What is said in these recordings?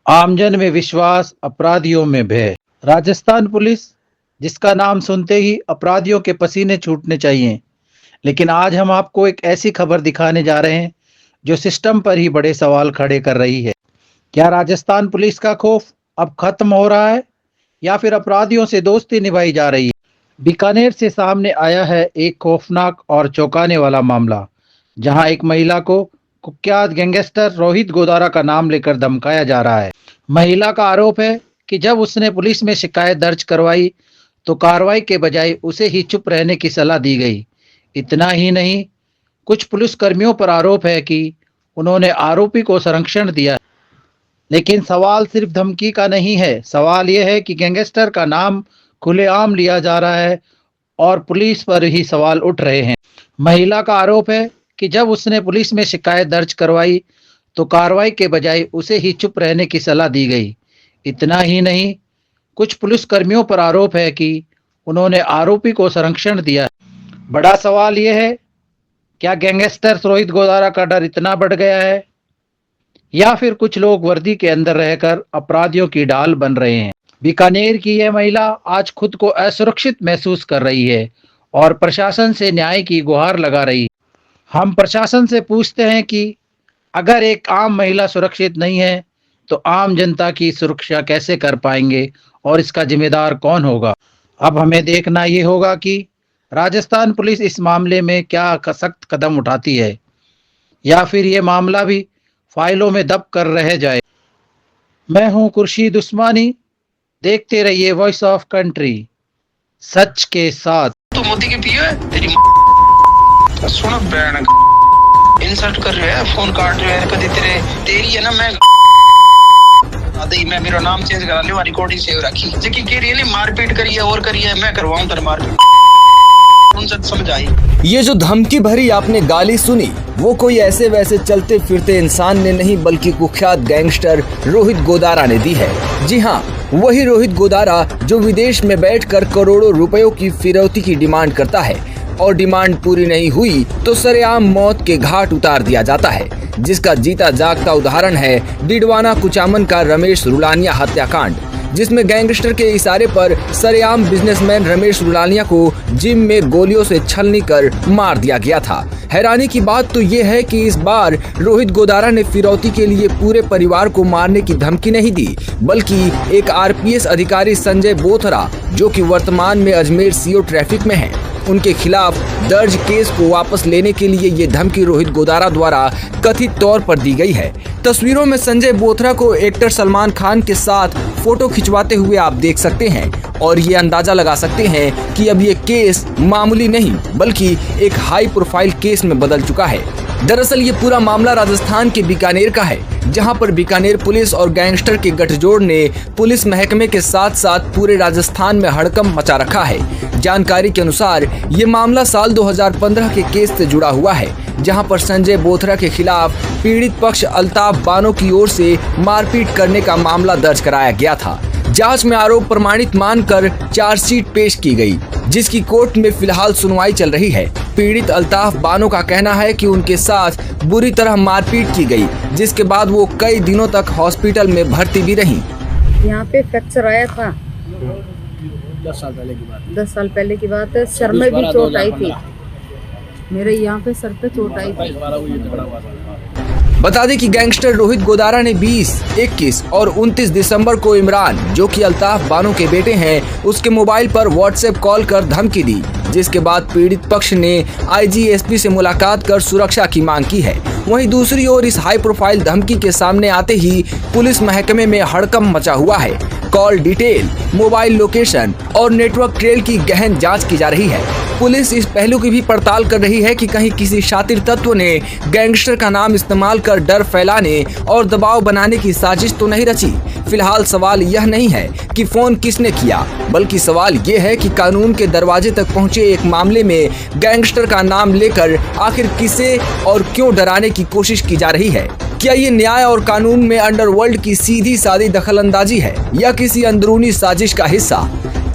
आमजन में विश्वास, अपराधियों में भय। राजस्थान पुलिस, जिसका नाम सुनते ही अपराधियों के पसीने छूटने चाहिए। लेकिन आज हम आपको एक ऐसी खबर दिखाने जा रहे हैं जो सिस्टम पर ही बड़े सवाल खड़े कर रही है। क्या राजस्थान पुलिस का खौफ अब खत्म हो रहा है या फिर अपराधियों से दोस्ती निभाई जा रही है? बीकानेर से सामने आया है एक खौफनाक और चौंकाने वाला मामला, जहां एक महिला को कुख्यात गैंगस्टर रोहित गोदारा का नाम लेकर धमकाया जा रहा है। महिला का आरोप है कि जब उसने पुलिस में शिकायत दर्ज करवाई तो कार्रवाई के बजाय उसे ही चुप रहने की सलाह दी गई। इतना ही नहीं, कुछ पुलिसकर्मियों पर आरोप है कि उन्होंने आरोपी को संरक्षण दिया। लेकिन सवाल सिर्फ धमकी का नहीं है, सवाल यह है कि गैंगस्टर का नाम खुलेआम लिया जा रहा है और पुलिस पर ही सवाल उठ रहे हैं। महिला का आरोप है कि जब उसने पुलिस में शिकायत दर्ज करवाई तो कार्रवाई के बजाय उसे ही चुप रहने की सलाह दी गई। इतना ही नहीं, कुछ पुलिसकर्मियों पर आरोप है कि उन्होंने आरोपी को संरक्षण दिया। बड़ा सवाल यह है, क्या गैंगस्टर रोहित गोदारा का डर इतना बढ़ गया है या फिर कुछ लोग वर्दी के अंदर रहकर अपराधियों की ढाल बन रहे हैं? बीकानेर की यह महिला आज खुद को असुरक्षित महसूस कर रही है और प्रशासन से न्याय की गुहार लगा रही है। हम प्रशासन से पूछते हैं कि अगर एक आम महिला सुरक्षित नहीं है तो आम जनता की सुरक्षा कैसे कर पाएंगे और इसका जिम्मेदार कौन होगा? अब हमें देखना ये होगा कि राजस्थान पुलिस इस मामले में क्या सख्त कदम उठाती है या फिर ये मामला भी फाइलों में दब कर रह जाए। मैं हूं खुर्शीद उस्मानी, देखते रहिए वॉइस ऑफ कंट्री, सच के साथ। तो मोदी के पीओ है तेरी सुनो बैंड इंसल्ट कर रहे हैं, फोन काट रहे हैं, कभी तेरी है ना मैं मेरा नाम चेंज करा लियो, रिकॉर्डिंग सेव रखी जेकी कह रही है मारपीट करी है और करी है, मैं करवाऊं तेरे मारपीट। समझ आई? ये जो धमकी भरी आपने गाली सुनी वो कोई ऐसे वैसे चलते फिरते इंसान ने नहीं बल्कि कुख्यात गैंगस्टर रोहित गोदारा ने दी है। जी हाँ, वही रोहित गोदारा जो विदेश में बैठकर करोड़ों रुपयों की फिरौती की डिमांड करता है और डिमांड पूरी नहीं हुई तो सरेआम मौत के घाट उतार दिया जाता है, जिसका जीता जागता उदाहरण है डिडवाना कुचामन का रमेश रुलानिया हत्याकांड, जिसमें गैंगस्टर के इशारे पर सरेआम बिजनेसमैन रमेश रुलानिया को जिम में गोलियों से छलनी कर मार दिया गया था। हैरानी की बात तो ये है कि इस बार रोहित गोदारा ने फिरौती के लिए पूरे परिवार को मारने की धमकी नहीं दी, बल्कि एक आरपीएस अधिकारी संजय बोथरा, जो कि वर्तमान में अजमेर सीओ ट्रैफिक में हैं, उनके खिलाफ दर्ज केस को वापस लेने के लिए ये धमकी रोहित गोदारा द्वारा कथित तौर पर दी गई है। तस्वीरों में संजय बोथरा को एक्टर सलमान खान के साथ फोटो खिंचवाते हुए आप देख सकते हैं और ये अंदाजा लगा सकते हैं कि अब ये केस मामूली नहीं बल्कि एक हाई प्रोफाइल केस में बदल चुका है। दरअसल ये पूरा मामला राजस्थान के बीकानेर का है, जहां पर बीकानेर पुलिस और गैंगस्टर के गठजोड़ ने पुलिस महकमे के साथ साथ पूरे राजस्थान में हड़कंप मचा रखा है। जानकारी के अनुसार ये मामला साल 2015 के केस से जुड़ा हुआ है, जहां पर संजय बोथरा के खिलाफ पीड़ित पक्ष अल्ताफ बानो की ओर से मारपीट करने का मामला दर्ज कराया गया था। जांच में आरोप प्रमाणित मानकर चार्जशीट पेश की गई, जिसकी कोर्ट में फिलहाल सुनवाई चल रही है। पीड़ित अल्ताफ बानो का कहना है कि उनके साथ बुरी तरह मारपीट की गई, जिसके बाद वो कई दिनों तक हॉस्पिटल में भर्ती भी रहीं। यहाँ पे फ्रैक्चर आया था 10 साल पहले की बात है। सर में भी चोट आई थी, मेरे यहाँ पे सर पे चोट आई थी। बता दें कि गैंगस्टर रोहित गोदारा ने 20, 21 और 29 दिसंबर को इमरान, जो कि अल्ताफ बानो के बेटे हैं, उसके मोबाइल पर व्हाट्सएप कॉल कर धमकी दी, जिसके बाद पीड़ित पक्ष ने आईजीएसपी से मुलाकात कर सुरक्षा की मांग की है। वहीं दूसरी ओर इस हाई प्रोफाइल धमकी के सामने आते ही पुलिस महकमे में हड़कंप मचा हुआ है। कॉल डिटेल, मोबाइल लोकेशन और नेटवर्क ट्रेल की गहन जांच की जा रही है। पुलिस इस पहलू की भी पड़ताल कर रही है कि कहीं किसी शातिर तत्व ने गैंगस्टर का नाम इस्तेमाल कर डर फैलाने और दबाव बनाने की साजिश तो नहीं रची। फिलहाल सवाल यह नहीं है कि फोन किसने किया, बल्कि सवाल ये है कि कानून के दरवाजे तक पहुंचे एक मामले में गैंगस्टर का नाम लेकर आखिर किसे और क्यों डराने की कोशिश की जा रही है। क्या ये न्याय और कानून में अंडरवर्ल्ड की सीधी सादी दखलंदाजी है या किसी अंदरूनी साजिश का हिस्सा?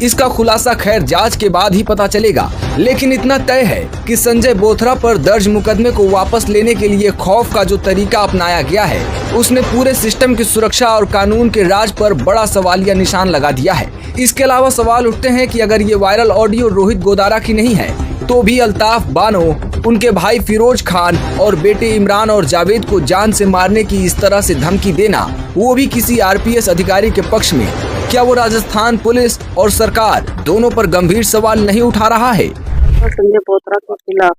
इसका खुलासा खैर जांच के बाद ही पता चलेगा, लेकिन इतना तय है कि संजय बोथरा पर दर्ज मुकदमे को वापस लेने के लिए खौफ का जो तरीका अपनाया गया है, उसने पूरे सिस्टम की सुरक्षा और कानून के राज पर बड़ा सवालिया निशान लगा दिया है। इसके अलावा सवाल उठते हैं कि अगर ये वायरल ऑडियो रोहित गोदारा की नहीं है, तो भी अल्ताफ बानो, उनके भाई फिरोज खान और बेटे इमरान और जावेद को जान से मारने की इस तरह से धमकी देना, वो भी किसी आरपीएस अधिकारी के पक्ष में, क्या वो राजस्थान पुलिस और सरकार दोनों पर गंभीर सवाल नहीं उठा रहा है? संजय बोथरा के खिलाफ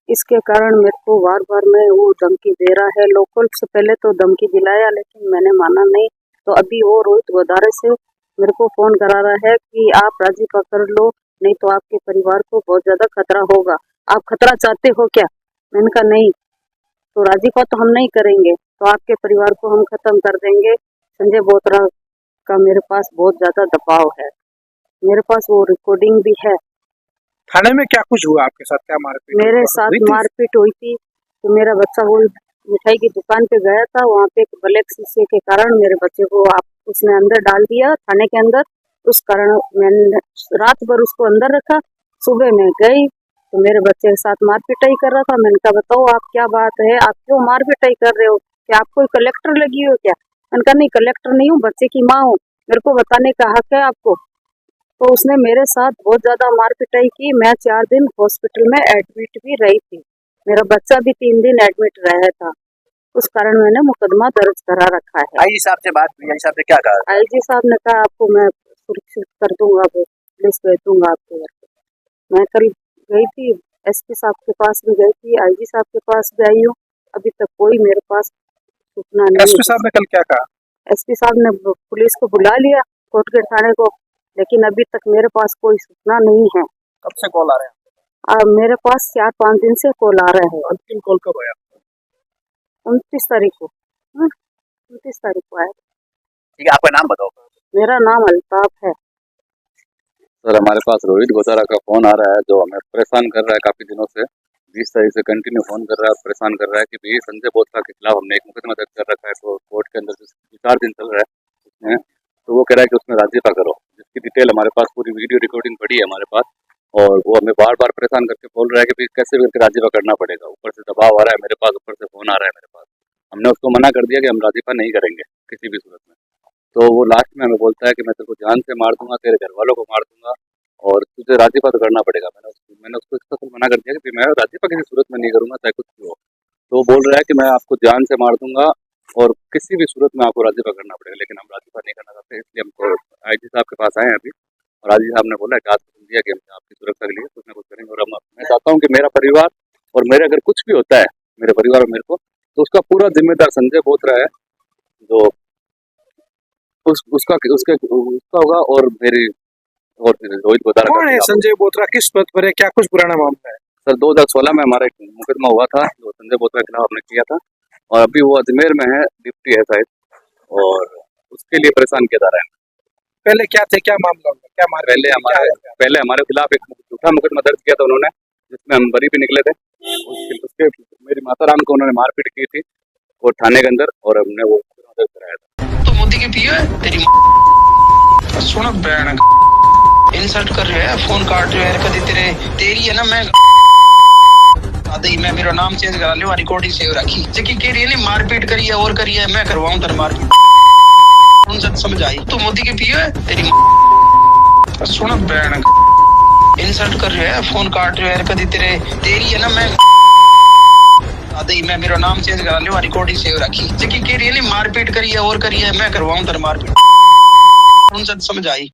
इसके कारण मेरे को बार बार में वो धमकी दे रहा है। लोकल से पहले तो धमकी दिलाया, लेकिन मैंने माना नहीं। तो अभी वो रोहित गोदारा से मेरे को फोन करा रहा है कि आप राजी पकड़ लो, नहीं तो आपके परिवार को बहुत ज्यादा खतरा होगा। आप खतरा चाहते हो क्या? मैंने कहा नहीं, तो राजी को तो हम नहीं करेंगे, तो आपके परिवार को हम खत्म कर देंगे। संजय बोथरा का मेरे पास बहुत ज्यादा दबाव है, मेरे पास वो रिकॉर्डिंग भी है। थाने में क्या कुछ हुआ आपके साथ? क्या मारपीट? मेरे साथ मारपीट हुई थी। तो मेरा बच्चा वो मिठाई की दुकान पे गया था, वहाँ पे एक ब्लैक शीशे के कारण मेरे बच्चे को उसने अंदर डाल दिया थाने के अंदर। उस कारण मैंने रात भर उसको अंदर रखा। सुबह मैं गई तो मेरे बच्चे के साथ मार पिटाई कर रहा था। मैंने कहा बताओ आप क्या बात है, आप क्यों मार पिटाई कर रहे हो? क्या आप कोई कलेक्टर लगी हो क्या? मैंने कहा नहीं, कलेक्टर नहीं हूँ, बच्चे की माँ हूँ, मेरे को बताने का हक है आपको। तो उसने मेरे साथ बहुत ज्यादा मार पिटाई की। मैं 4 दिन हॉस्पिटल में एडमिट भी रही थी, मेरा बच्चा भी 3 दिन एडमिट रहा था। उस कारण मैंने मुकदमा दर्ज करा रखा है। आईजी साहब से बात हुई, आईजी साहब ने क्या कहा? आईजी साहब ने कहा आपको मैं सुरक्षित कर दूंगा, पुलिस भेज दूंगा आपके घर पे। मैं कल गई थी, एसपी साहब के पास भी गई थी, आईजी साहब के पास भी आई हूँ, अभी तक कोई मेरे पास सूचना नहीं। एसपी साहब ने कल क्या कहा? एसपी साहब ने पुलिस को बुला लिया, कोटगढ़ थाने को, लेकिन अभी तक मेरे पास कोई सूचना नहीं है। कब से कॉल आ रहे हैं? मेरे पास 4-5 दिन से कॉल आ रहे हैं। अंतिम कॉल कब आया? 29 तारीख को। 29 तारीख को आया। ठीक है, आपका नाम बताओ। मेरा नाम अल्ताफ है। सर, हमारे पास रोहित गोदारा का फोन आ रहा है, जो हमें परेशान कर रहा है काफी दिनों से। 20 तारीख से कंटिन्यू फोन कर रहा है, परेशान कर रहा है कि भाई संजय बोथरा के खिलाफ हमने एक मुकदमा दर्ज कर रखा है, तो कोर्ट के अंदर 4 दिन चल रहा है उसमें। तो वो कह रहा है कि उसमें राजीपा करो, जिसकी डिटेल हमारे पास पूरी वीडियो रिकॉर्डिंग पड़ी है हमारे पास, और वो हमें बार बार परेशान करके बोल रहा है कि भाई कैसे भी करके राजीपा करना पड़ेगा। ऊपर से दबाव आ रहा है मेरे पास, ऊपर से फोन आ रहा है मेरे पास। हमने उसको मना कर दिया कि हम राजीपा नहीं करेंगे किसी भी सूरत में। तो वो लास्ट में हमें बोलता है कि मैं तेरे को जान से मार दूंगा, तेरे घर वालों को मार दूंगा, और तुझे राजीपा तो करना पड़ेगा। मैंने उसको इसका मना कर दिया कि मैं राजीपा किसी सूरत में नहीं करूंगा, चाहे कुछ भी हो। तो वो बोल रहा है कि मैं आपको जान से मार दूंगा और किसी भी सूरत में आपको राजीपा करना पड़ेगा, लेकिन हम राजीपा नहीं करना चाहते। इसलिए हम आईजी साहब के पास आए हैं अभी, और आईजी साहब ने बोला है कि आज दिया कि हम आपकी सुरक्षा के लिए कुछ ना कुछ करेंगे। और मैं चाहता हूँ कि मेरा परिवार और मेरे अगर कुछ भी होता है मेरे परिवार और मेरे को, तो उसका पूरा जिम्मेदार संजय बोथरा है, जो उसका होगा। और मेरी और रोहित गोदारा कौन है संजय बोथरा? किस पद पर है? क्या कुछ पुराना मामला है? सर, 2016 में हमारा एक मुकदमा हुआ था जो संजय बोथरा के खिलाफ हमने किया था, और अभी वो अजमेर में है, डिप्टी है शायद, और उसके लिए परेशान किया जा रहा है। पहले क्या थे, क्या मामला हुआ, क्या मार? पहले हमारे खिलाफ एक झूठा मुकदमा दर्ज किया था उन्होंने, जिसमें हम बरी भी निकले थे। उसके मेरी माता राम को उन्होंने मारपीट की थी वो थाने के अंदर, और हमने वो मुकदमा दर्ज कराया था। तो मोदी के पियो है तेरी सुन बैन इंसल्ट कर रहे हैं, फोन काट रहे हैं, कभी तेरी है ना। मैं मेरा नाम चेंज करा लियो, रिकॉर्डिंग सेव रखी, जबकि कह रही है नहीं मारपीट करी है और करी है, मैं करवाऊं तेरे मारपीट। उनसे समझ आई तो मोदी के पियो है तेरी सुन बैन इंसल्ट कर रहे हैं, फोन काट रहे हैं, कभी तेरी है ना। मैं मेरा नाम चेंज करा लियो, रिकॉर्डिंग सेव रखी, जबकि कह रही है नहीं मारपीट करी है और करी है, मैं करवाऊं तेरे मारपीट। उनसे समझ आई।